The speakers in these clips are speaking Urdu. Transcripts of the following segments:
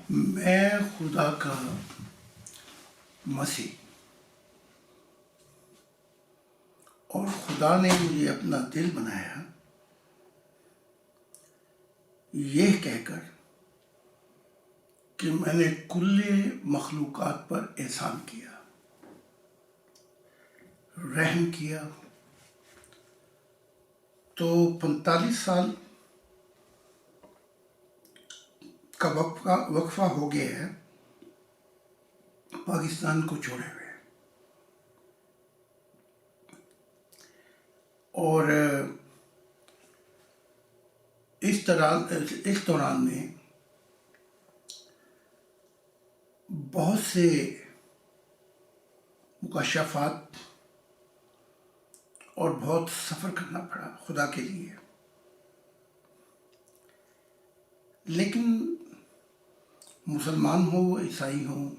میں خدا کا مسیح اور خدا نے مجھے اپنا دل بنایا یہ کہہ کر کہ میں نے کل مخلوقات پر احسان کیا، رحم کیا۔ تو 45 سال کا وقفہ ہو گیا ہے پاکستان کو چھوڑے ہوئے، اور اس دوران میں بہت سے مکاشفات اور بہت سفر کرنا پڑا خدا کے لیے، لیکن مسلمان ہو، عیسائی ہوں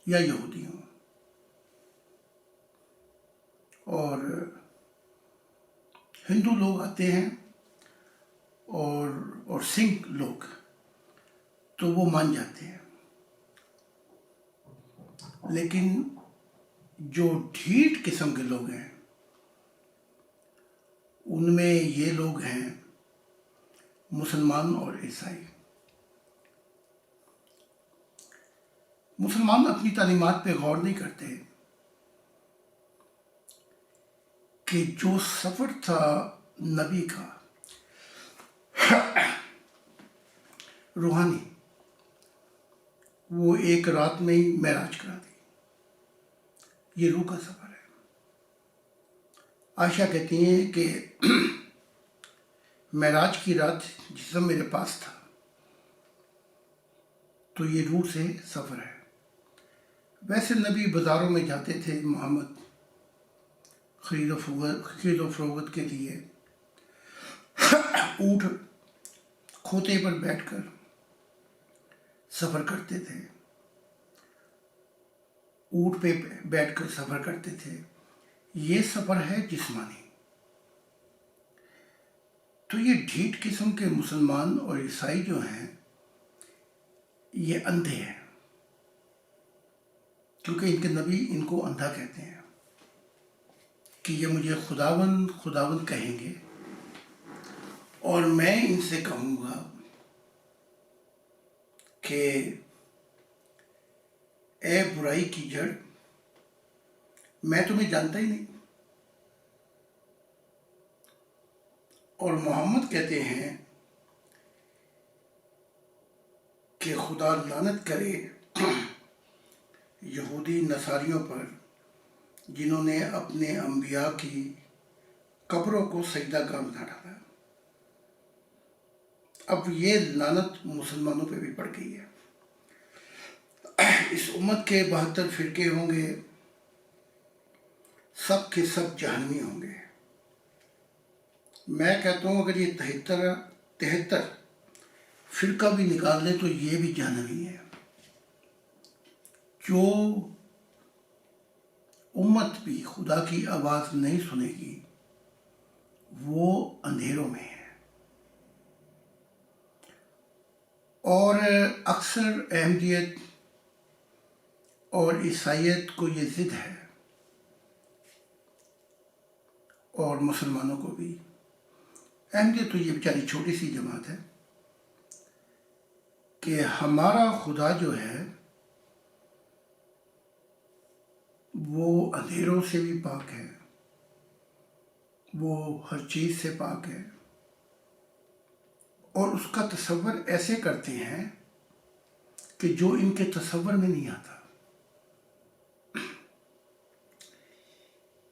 یا یہودی ہوں، اور ہندو لوگ آتے ہیں اور سنگھ لوگ تو وہ مان جاتے ہیں، لیکن جو ڈھیٹ قسم کے لوگ ہیں ان میں یہ لوگ ہیں مسلمان اور عیسائی۔ مسلمان اپنی تعلیمات پہ غور نہیں کرتے کہ جو سفر تھا نبی کا روحانی، وہ ایک رات میں ہی معراج کرا دی۔ یہ روح کا سفر ہے۔ عائشہ کہتی ہیں کہ معراج کی رات جسم میرے پاس تھا، تو یہ روح سے سفر ہے۔ ویسے نبی بازاروں میں جاتے تھے محمد خرید و فروخت کے لیے، اونٹ کھوتے پر بیٹھ کر سفر کرتے تھے، اونٹ پہ بیٹھ کر سفر کرتے تھے۔ یہ سفر ہے جسمانی۔ تو یہ ڈھیٹ قسم کے مسلمان اور عیسائی جو ہیں یہ اندھے ہیں، کیونکہ ان کے نبی ان کو اندھا کہتے ہیں کہ یہ مجھے خداوند کہیں گے، اور میں ان سے کہوں گا کہ اے برائی کی جڑ، میں تمہیں جانتا ہی نہیں۔ اور محمد کہتے ہیں کہ خدا لعنت کرے یہودی نصاریوں پر جنہوں نے اپنے انبیاء کی قبروں کو سجدہ گاہ بنا ڈالا۔ اب یہ لعنت مسلمانوں پہ بھی پڑ گئی ہے۔ اس امت کے 72 فرقے ہوں گے، سب کے سب جہنمی ہوں گے۔ میں کہتا ہوں اگر یہ 73 فرقہ بھی نکال لیں تو یہ بھی جہنمی ہے۔ جو امت بھی خدا کی آواز نہیں سنے گی وہ اندھیروں میں ہے۔ اور اکثر احمدیت اور عیسائیت کو یہ ضد ہے، اور مسلمانوں کو بھی۔ احمدیت تو یہ بیچاری چھوٹی سی جماعت ہے کہ ہمارا خدا جو ہے وہ اندھیروں سے بھی پاک ہے، وہ ہر چیز سے پاک ہے، اور اس کا تصور ایسے کرتے ہیں کہ جو ان کے تصور میں نہیں آتا۔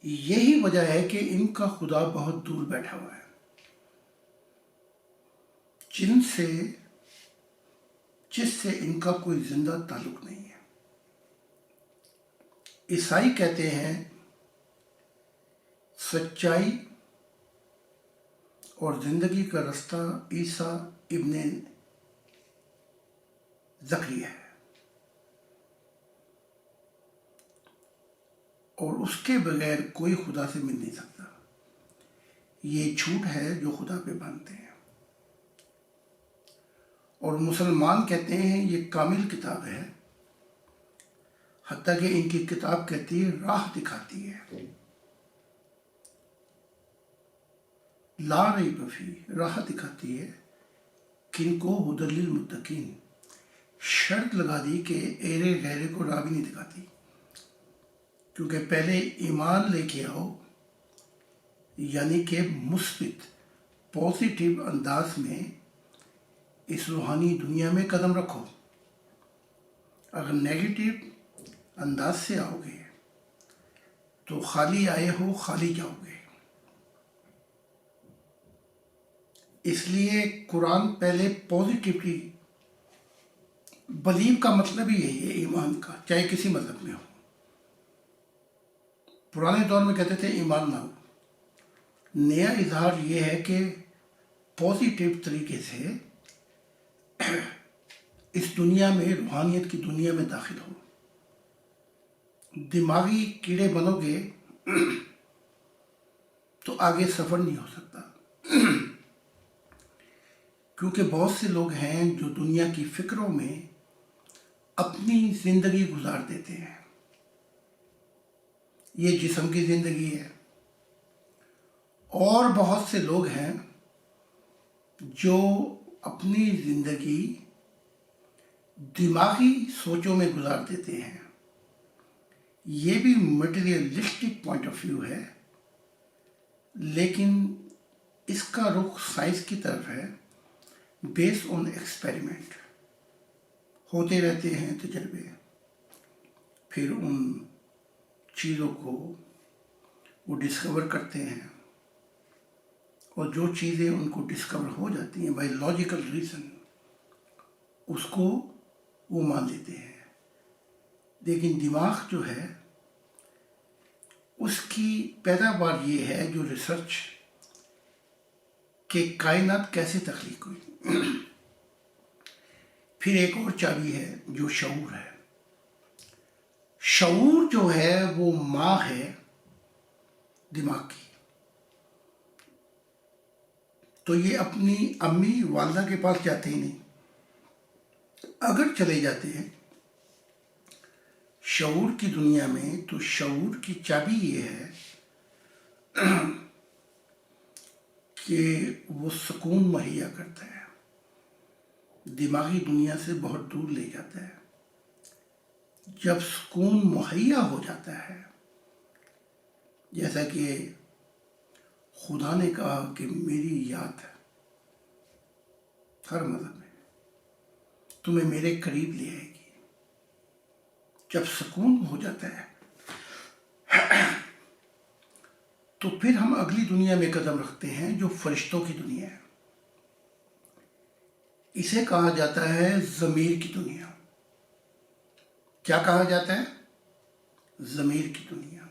یہی وجہ ہے کہ ان کا خدا بہت دور بیٹھا ہوا ہے، جس سے ان کا کوئی زندہ تعلق نہیں ہے۔ عیسائی کہتے ہیں سچائی اور زندگی کا رستہ عیسیٰ ابن زکریا ہے، اور اس کے بغیر کوئی خدا سے مل نہیں سکتا۔ یہ جھوٹ ہے جو خدا پہ باندھتے ہیں۔ اور مسلمان کہتے ہیں یہ کامل کتاب ہے، حتیٰ کہ ان کی کتاب کہتی ہے راہ دکھاتی ہے، لا ریب فیہ، راہ دکھاتی ہے کن کو؟ ہدی للمتقین، شرط لگا دی کہ ایرے گہرے کو راہ بھی نہیں دکھاتی، کیونکہ پہلے ایمان لے کے آؤ، یعنی کہ مثبت پازیٹیو انداز میں اس روحانی دنیا میں قدم رکھو۔ اگر نیگیٹو انداز سے آؤ گے تو خالی آئے ہو خالی جاؤ گے۔ اس لیے قرآن پہلے پازیٹیولی، بلیو کا مطلب ہی یہی ہے ایمان کا، چاہے کسی مذہب میں ہو۔ پرانے دور میں کہتے تھے ایمان لاؤ، نیا اظہار یہ ہے کہ پازیٹیو طریقے سے اس دنیا میں، روحانیت کی دنیا میں داخل ہو۔ دماغی کیڑے بنو گے تو آگے سفر نہیں ہو سکتا، کیونکہ بہت سے لوگ ہیں جو دنیا کی فکروں میں اپنی زندگی گزار دیتے ہیں۔ یہ جسم کی زندگی ہے، اور بہت سے لوگ ہیں جو اپنی زندگی دماغی سوچوں میں گزار دیتے ہیں۔ یہ بھی مٹیریلسٹک پوائنٹ آف ویو ہے، لیکن اس کا رخ سائنس کی طرف ہے، بیس آن ایکسپیریمنٹ۔ ہوتے رہتے ہیں تجربے، پھر ان چیزوں کو وہ ڈسکور کرتے ہیں، اور جو چیزیں ان کو ڈسکور ہو جاتی ہیں بائی لاجیکل ریزن، اس کو وہ مان لیتے ہیں۔ لیکن دماغ جو ہے اس کی پیداوار یہ ہے جو ریسرچ کہ کائنات کیسے تخلیق ہوئی۔ پھر ایک اور چابی ہے جو شعور ہے۔ شعور جو ہے وہ ماں ہے دماغ کی، تو یہ اپنی امی والدہ کے پاس جاتے ہی نہیں، اگر چلے جاتے ہیں شعور کی دنیا میں، تو شعور کی چابی یہ ہے کہ وہ سکون مہیا کرتا ہے، دماغی دنیا سے بہت دور لے جاتا ہے۔ جب سکون مہیا ہو جاتا ہے، جیسا کہ خدا نے کہا کہ میری یاد ہر مذہب میں تمہیں میرے قریب لے آئے گی، جب سکون ہو جاتا ہے تو پھر ہم اگلی دنیا میں قدم رکھتے ہیں جو فرشتوں کی دنیا ہے۔ اسے کہا جاتا ہے ضمیر کی دنیا۔ کیا کہا جاتا ہے؟ ضمیر کی دنیا۔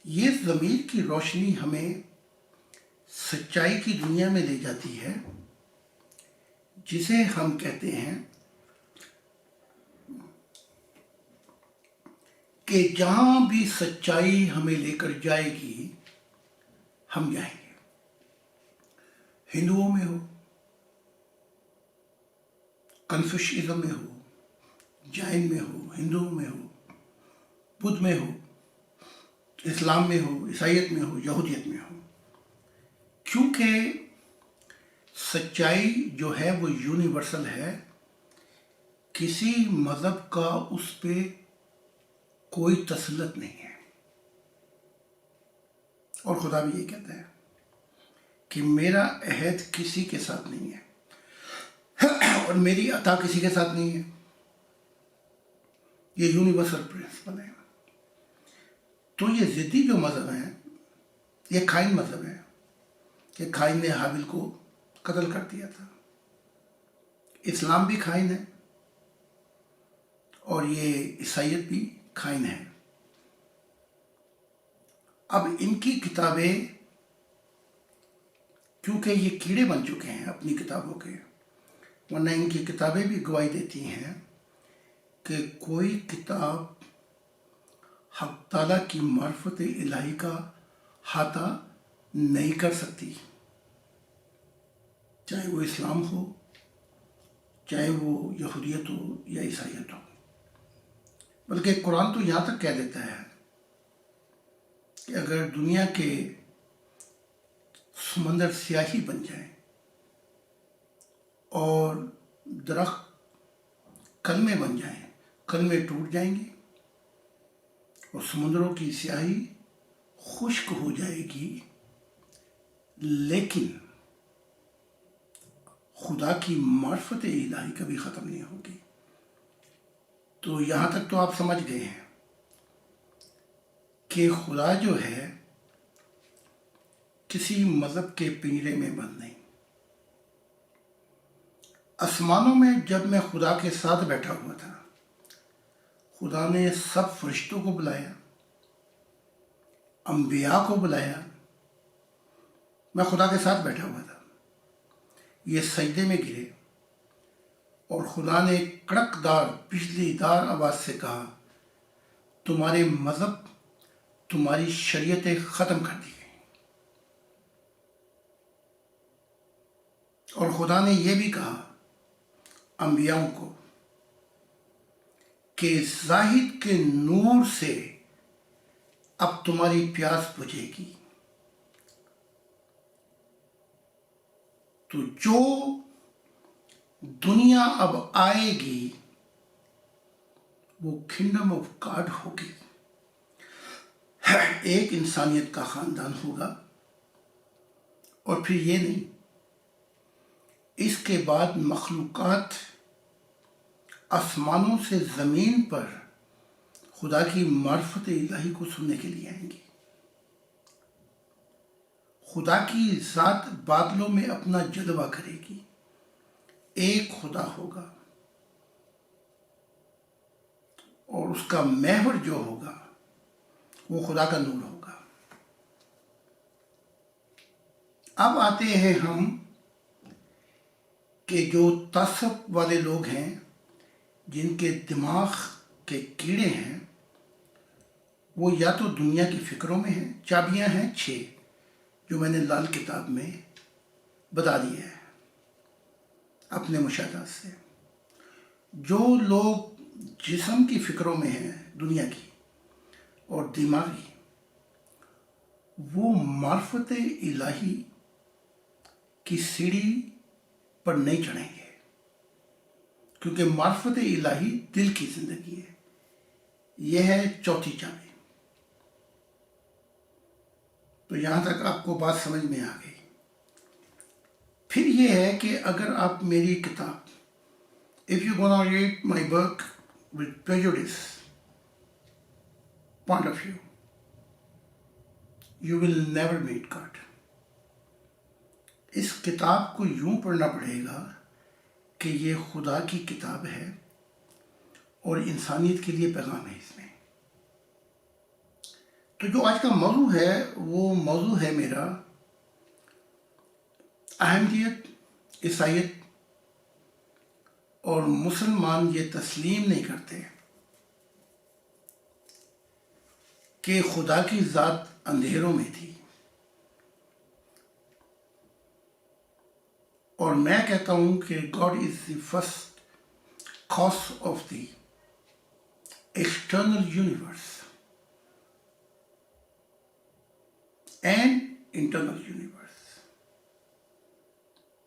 یہ ضمیر کی روشنی ہمیں سچائی کی دنیا میں لے جاتی ہے، جسے ہم کہتے ہیں کہ جہاں بھی سچائی ہمیں لے کر جائے گی ہم جائیں گے۔ ہندوؤں میں ہو، کنفیوشیزم میں ہو، جین میں ہو، ہندوؤں میں ہو، بدھ میں ہو، اسلام میں ہو، عیسائیت میں ہو، یہودیت میں ہو، کیونکہ سچائی جو ہے وہ یونیورسل ہے، کسی مذہب کا اس پہ کوئی تسلط نہیں ہے۔ اور خدا بھی یہ کہتا ہے کہ میرا عہد کسی کے ساتھ نہیں ہے اور میری عطا کسی کے ساتھ نہیں ہے۔ یہ یونیورسل پرنسپل ہے۔ تو یہ ضدی جو مذہب ہیں، یہ کھائن مذہب ہے کہ کھائن نے حابل کو قتل کر دیا تھا۔ اسلام بھی کھائن ہے، اور یہ عیسائیت بھی کھائن ہے۔ اب ان کی کتابیں، کیونکہ یہ کیڑے بن چکے ہیں اپنی کتابوں کے، ورنہ ان کی کتابیں بھی گواہی دیتی ہیں کہ کوئی کتاب حق تعالیٰ کی معرفت الہی کا احاطہ نہیں کر سکتی، چاہے وہ اسلام ہو، چاہے وہ یہودیت ہو یا عیسائیت ہو. بلکہ قرآن تو یہاں تک کہہ دیتا ہے کہ اگر دنیا کے سمندر سیاہی بن جائیں اور درخت کلمے بن جائیں، کلمے ٹوٹ جائیں گے اور سمندروں کی سیاہی خشک ہو جائے گی، لیکن خدا کی معرفت الہی کبھی ختم نہیں ہوگی. تو یہاں تک تو آپ سمجھ گئے ہیں کہ خدا جو ہے کسی مذہب کے پنجرے میں بند نہیں. آسمانوں میں جب میں خدا کے ساتھ بیٹھا ہوا تھا، خدا نے سب فرشتوں کو بلایا، انبیاء کو بلایا. میں خدا کے ساتھ بیٹھا ہوا تھا. یہ سجدے میں گرے اور خدا نے کڑکدار بجلی دار آواز سے کہا، تمہارے مذہب، تمہاری شریعتیں ختم کر دی گئی. اور خدا نے یہ بھی کہا انبیاءوں کو کہ زاہد کے نور سے اب تمہاری پیاس بجھے گی. تو جو دنیا اب آئے گی وہ کنگڈم آف گاڈ ہوگی. ایک انسانیت کا خاندان ہوگا. اور پھر یہ نہیں، اس کے بعد مخلوقات آسمانوں سے زمین پر خدا کی معرفت الہی کو سننے کے لیے آئیں گی. خدا کی ذات بادلوں میں اپنا جلوہ کرے گی. ایک خدا ہوگا اور اس کا محور جو ہوگا وہ خدا کا نور ہوگا. اب آتے ہیں ہم کہ جو تعصب والے لوگ ہیں، جن کے دماغ کے کیڑے ہیں، وہ یا تو دنیا کی فکروں میں ہیں. چابیاں ہیں 6 جو میں نے لال کتاب میں بتا دی ہے اپنے مشاہدات سے. جو لوگ جسم کی فکروں میں ہیں، دنیا کی اور دماغی، وہ معرفت الہی کی سیڑھی پر نہیں چڑھیں گے، کیونکہ معرفت الہی دل کی زندگی ہے. یہ ہے چوتھی چابی. تو یہاں تک آپ کو بات سمجھ میں آ گئی. پھر یہ ہے کہ اگر آپ میری کتاب if you gonna read my book with prejudice point of view, you will never meet God. اس کتاب کو یوں پڑھنا پڑے گا کہ یہ خدا کی کتاب ہے اور انسانیت کے لیے پیغام ہے اس میں. تو جو آج کا موضوع ہے وہ موضوع ہے میرا احمدیت، عیسائیت اور مسلمان یہ تسلیم نہیں کرتے کہ خدا کی ذات اندھیروں میں تھی. اور میں کہتا ہوں کہ God is the first cause of the external universe and internal universe.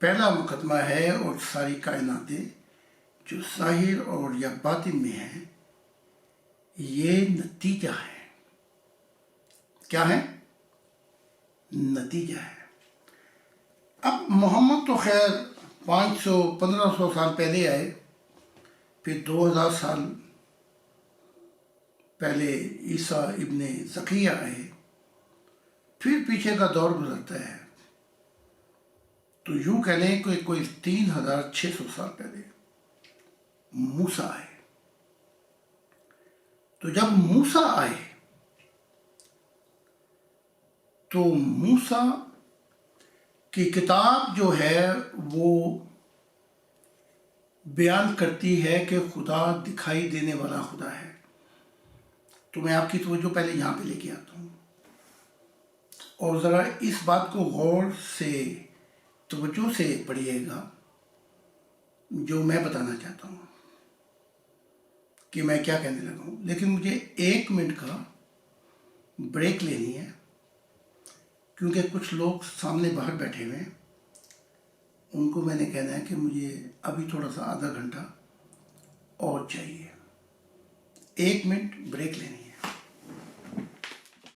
پہلا مقدمہ ہے اور ساری کائناتیں جو ظاہر اور یا باطن میں ہیں یہ نتیجہ ہے. کیا ہے؟ نتیجہ ہے. اب محمد تو خیر 1500 سال پہلے آئے، پھر 2000 سال پہلے عیسیٰ ابن زکریا آئے، پھر پیچھے کا دور گزرتا ہے تو یوں کہہ لیں کہ کوئی 3600 سال پہلے موسیٰ آئے. تو جب موسیٰ آئے تو موسیٰ کی کتاب جو ہے وہ بیان کرتی ہے کہ خدا دکھائی دینے والا خدا ہے. تو میں آپ کی توجہ پہلے یہاں پہ لے کے آتا ہوں اور ذرا اس بات کو غور سے توجہ سے پڑھیے گا جو میں بتانا چاہتا ہوں کہ میں کیا کہنے لگا ہوں، لیکن مجھے 1 منٹ کا بریک لینی ہے کیونکہ کچھ لوگ سامنے باہر بیٹھے ہوئے ہیں، ان کو میں نے کہنا ہے کہ مجھے ابھی تھوڑا سا آدھا گھنٹہ اور چاہیے. 1 منٹ بریک لینی ہے.